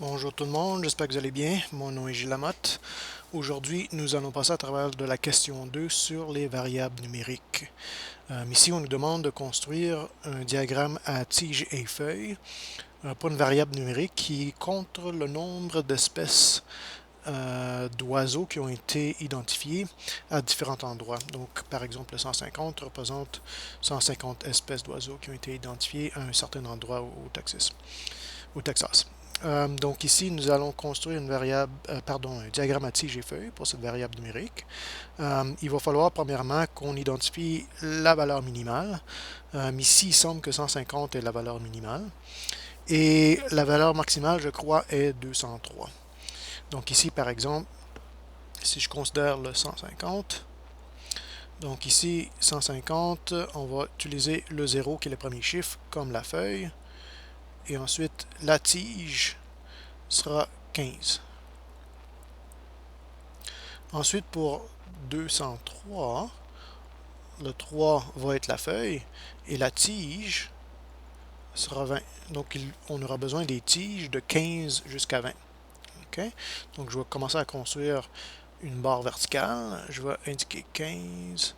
Bonjour tout le monde, j'espère que vous allez bien. Mon nom est Gilles Lamotte. Aujourd'hui, nous allons passer à travers de la question 2 sur les variables numériques. Ici, on nous demande de construire un diagramme à tige et feuille pour une variable numérique qui compte le nombre d'espèces d'oiseaux qui ont été identifiés à différents endroits. Donc, par exemple, le 150 représente 150 espèces d'oiseaux qui ont été identifiées à un certain endroit au Texas. Donc ici, nous allons construire une variable, un diagramme à tige et feuille pour cette variable numérique. Il va falloir premièrement qu'on identifie la valeur minimale. Ici, il semble que 150 est la valeur minimale. Et la valeur maximale, je crois, est 203. Donc ici, par exemple, si je considère le 150, donc ici, 150, on va utiliser le 0 qui est le premier chiffre comme la feuille. Et ensuite, la tige sera 15. Ensuite, pour 203, le 3 va être la feuille et la tige sera 20. Donc, on aura besoin des tiges de 15 jusqu'à 20. OK? Donc, je vais commencer à construire une barre verticale. Je vais indiquer 15,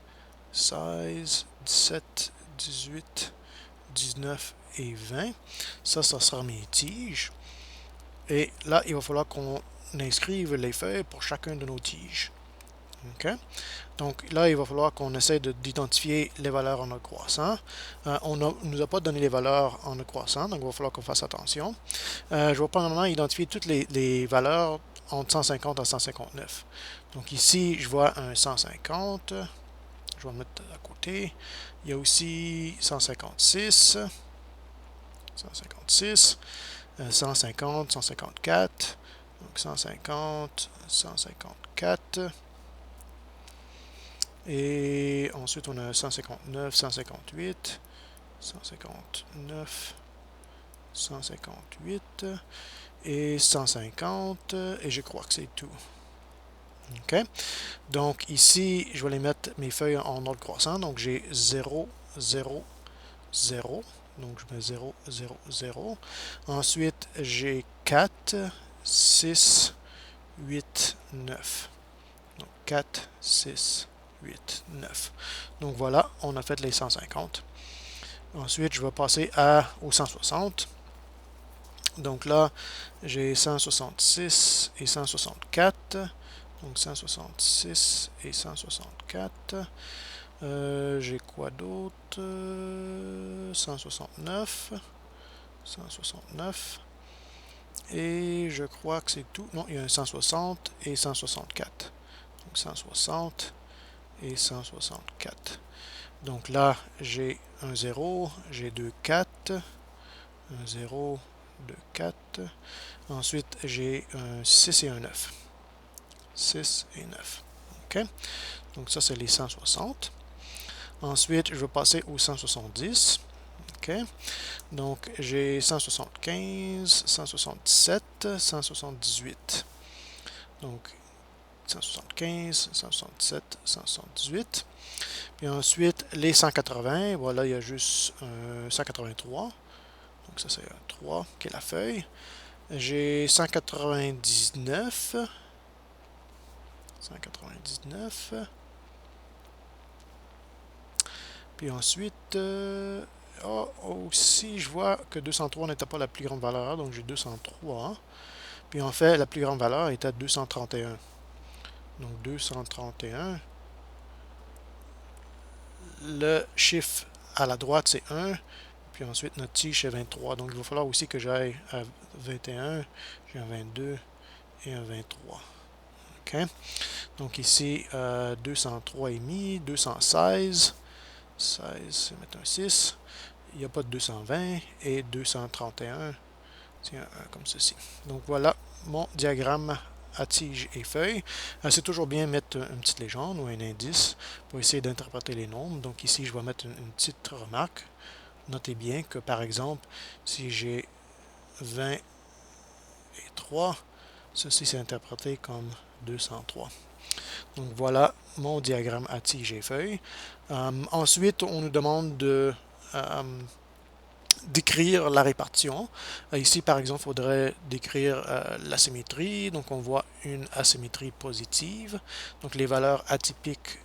16, 17, 18, 19 et 20. Ça sera mes tiges. Et là, il va falloir qu'on inscrive les feuilles pour chacun de nos tiges. OK? Donc là, il va falloir qu'on essaie d'identifier les valeurs en ordre croissant. On ne nous a pas donné les valeurs en ordre croissant, donc il va falloir qu'on fasse attention. Je vais premièrement identifier toutes les valeurs entre 150 et 159. Donc ici, je vois un 150. Je vais le mettre à côté. Il y a aussi 156, 156, 150, 154. Donc 150, 154. Et ensuite, on a 159, 158, 159, 158 et 150. Et je crois que c'est tout. OK? Donc ici, je vais les mettre mes feuilles en ordre croissant. Donc j'ai 0, 0, 0. Donc je mets 0, 0, 0. Ensuite, j'ai 4, 6, 8, 9. Donc 4, 6, 8, 9. Donc voilà, on a fait les 150. Ensuite, je vais passer au 160. Donc là, j'ai 166 et 164. Donc 166 et 164. J'ai quoi d'autre? 169. 169. Et je crois que c'est tout. Non, il y a un 160 et 164. Donc 160 et 164. Donc là, j'ai un 0, j'ai 2 4, un 0, 2 4. Ensuite, j'ai un 6 et un 9. 6 et 9. OK? Donc ça, c'est les 160. Ensuite, je vais passer au 170. OK? Donc, j'ai 175, 177, 178. Donc, 175, 177, 178. Puis ensuite, les 180, voilà, il y a juste 183. Donc ça, c'est un 3 qui est la feuille. J'ai 199. 199. Puis ensuite, aussi, je vois que 203 n'était pas la plus grande valeur, donc j'ai 203. Puis en fait, la plus grande valeur était 231. Donc 231. Le chiffre à la droite, c'est 1. Puis ensuite, notre tige, c'est 23. Donc il va falloir aussi que j'aille à 21. J'ai un 22 et un 23. OK? Donc ici, 203 et demi, 216. 16, c'est mettre un 6. Il n'y a pas de 220 et 231. Tiens, comme ceci. Donc voilà mon diagramme à tige et feuille. C'est toujours bien mettre une petite légende ou un indice pour essayer d'interpréter les nombres. Donc ici, je vais mettre une petite remarque. Notez bien que par exemple, si j'ai 20 et 3, ceci c'est interprété comme 203. Donc voilà mon diagramme à tige et feuille. Ensuite, on nous demande de décrire la répartition. Ici, par exemple, il faudrait décrire l'asymétrie. Donc, on voit une asymétrie positive. Donc, les valeurs atypiques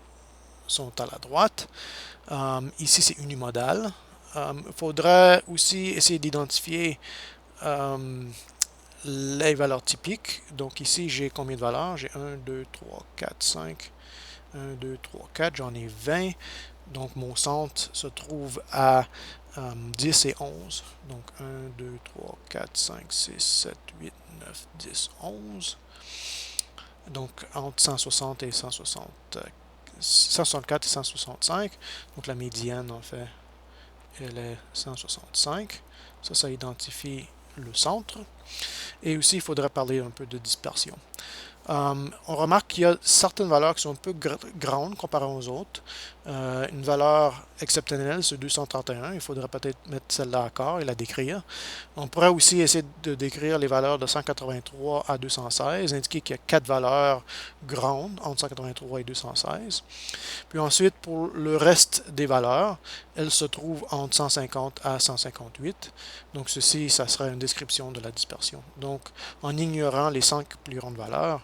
sont à la droite. Ici, c'est unimodal. Il faudrait aussi essayer d'identifier les valeurs typiques. Donc, ici, j'ai combien de valeurs? J'ai 1, 2, 3, 4, 5. 1, 2, 3, 4. J'en ai 20. Donc, mon centre se trouve à 10 et 11. Donc 1, 2, 3, 4, 5, 6, 7, 8, 9, 10, 11. Donc entre 160 et 164 et 165. Donc la médiane, en fait, elle est 165. Ça identifie le centre. Et aussi, il faudrait parler un peu de dispersion. On remarque qu'il y a certaines valeurs qui sont un peu grandes comparées aux autres. Une valeur exceptionnelle, c'est 231. Il faudrait peut-être mettre celle-là à corps et la décrire. On pourrait aussi essayer de décrire les valeurs de 183 à 216, indiquer qu'il y a 4 valeurs grandes entre 183 et 216. Puis ensuite, pour le reste des valeurs, elles se trouvent entre 150 à 158. Donc ceci, ça serait une description de la dispersion. Donc en ignorant les 5 plus grandes valeurs,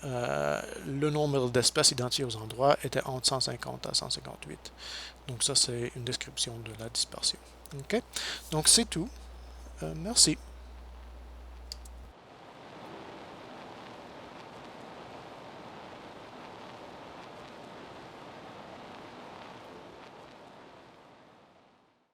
le nombre d'espèces identifiées aux endroits était entre 150 à 158. Donc ça, c'est une description de la dispersion. OK? Donc c'est tout. Merci.